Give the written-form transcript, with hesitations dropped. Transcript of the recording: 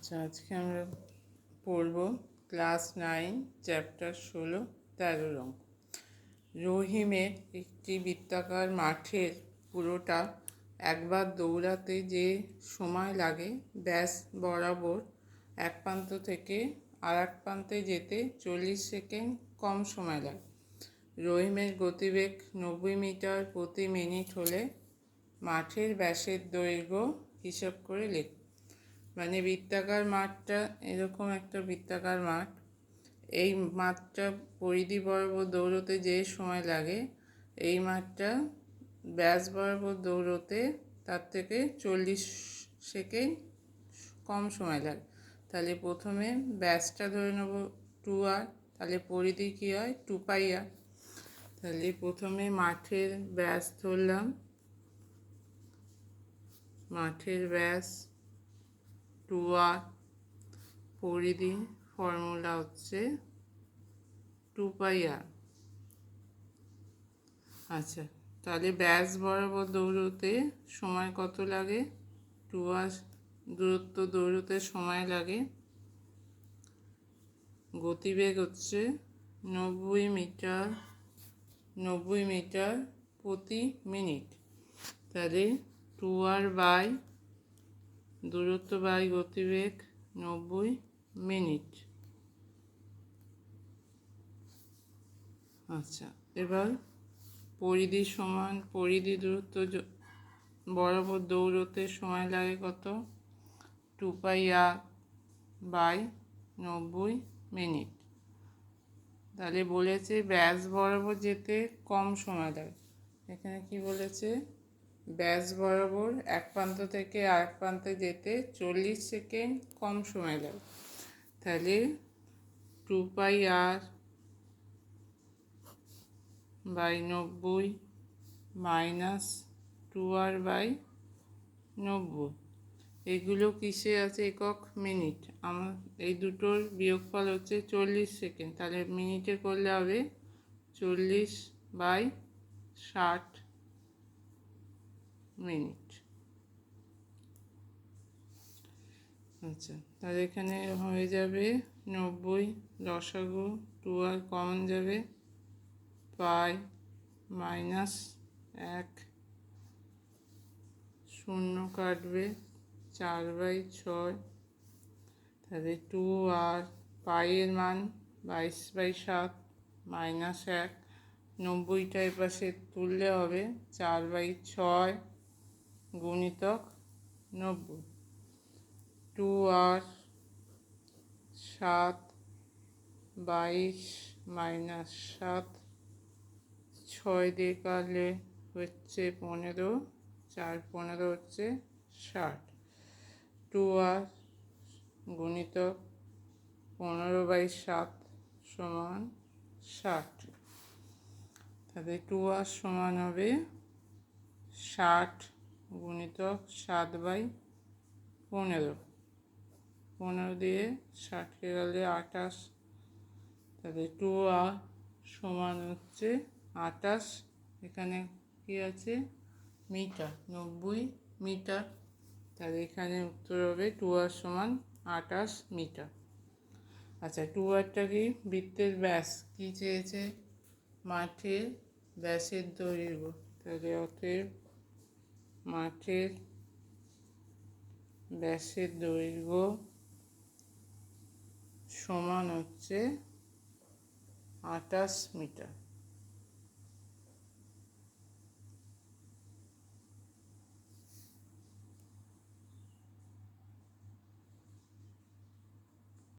আচ্ছা, আজকে আমরা পড়ব ক্লাস 9 চ্যাপ্টার 16 13 রং। রহিমের একটি বৃত্তাকার মাঠের পুরোটা একবার দৌড়াতে যে সময় লাগে ব্যাস বরাবর এক প্রান্ত থেকে আর এক প্রান্তে যেতে 40 সেকেন্ড কম সময় লাগে। রহিমের গতিবেগ 90 মিটার প্রতি মিনিট হলে মাঠের ব্যাসের দৈর্ঘ্য হিসাব করে লেখ। মানে বৃত্তাকার মাঠটা এরকম একটা বৃত্তাকার মাঠ, এই মাঠটা পরিধি বরাবর দৌড়তে যে সময় লাগে এই মাঠটা ব্যাস বরাবর দৌড়তে তার থেকে 40 সেকেন্ড কম সময় লাগে। তাহলে প্রথমে ব্যাসটা ধরে নেব 2r, তাহলে পরিধি কী হয় 2πr। তাহলে প্রথমে মাঠের ব্যাস ধরলাম, মাঠের ব্যাস 2r, পরিধি ফর্মুলা হচ্ছে 2πr। আচ্ছা, তাহলে ব্যাস বরাবর দৌড়তে সময় কত লাগে? 2r দূরত্ব দৌড়তে সময় লাগে, গতিবেগ হচ্ছে 90 মিটার প্রতি মিনিট। তাহলে 2r বাই দূরত্ব বাই গতিবেগ 90 মিনিট। আচ্ছা, এবার পরিধি সমান পরিধি দূরত্ব বরাবর দৌড়তে সময় লাগে কত? 2πr by 90 minute. তাহলে বলেছে ব্যাস বরাবর যেতে কম সময় লাগে। এখানে কি বলেছে? ব্যাস বরাবর এক প্রান্ত থেকে আরেক প্রান্তে যেতে 40 সেকেন্ড কম সময় লাগে। তাহলে 2πr by 90 minus 2r by 90, এগুলো কিসে আছে? একক মিনিট। আমার এই দুটোর বিয়োগফল হচ্ছে 40 সেকেন্ড, তাহলে মিনিটে করলে হবে 40/60 মিনিট। আচ্ছা, তাহলে এখানে হয়ে যাবে 90 লসাগু, 2r কমন যাবে, পাই মাইনাস 1, শূন্য কাটবে, 4/6। তাহলে 2r, পাইয়ের মান 22/7 মাইনাস 1, 90টা এপাশে তুললে হবে 4/6 গুণিতক 90। 2r 7, 22 মাইনাস 7, 6 দিয়ে কাটলে হচ্ছে 15, 4 15 হচ্ছে 60। 2r গুণিতক 15/7 সমান 60। তাহলে 2r সমান হবে 60 গুণিতক 7/15, 15 দিয়ে 60কে গেলে 28। তাহলে 2r সমান হচ্ছে 28, এখানে কি আছে? Metre, 90 metre. তাহলে এখানে উত্তর হবে 2r সমান 28 মিটার। আচ্ছা, 2rটা কি? বৃত্তের ব্যাস। কি চেয়েছে? মাঠের ব্যাসের দৈর্ঘ্য। তাহলে অতএব মাঠের ব্যাসের দৈর্ঘ্য সমান হচ্ছে 28 মিটার।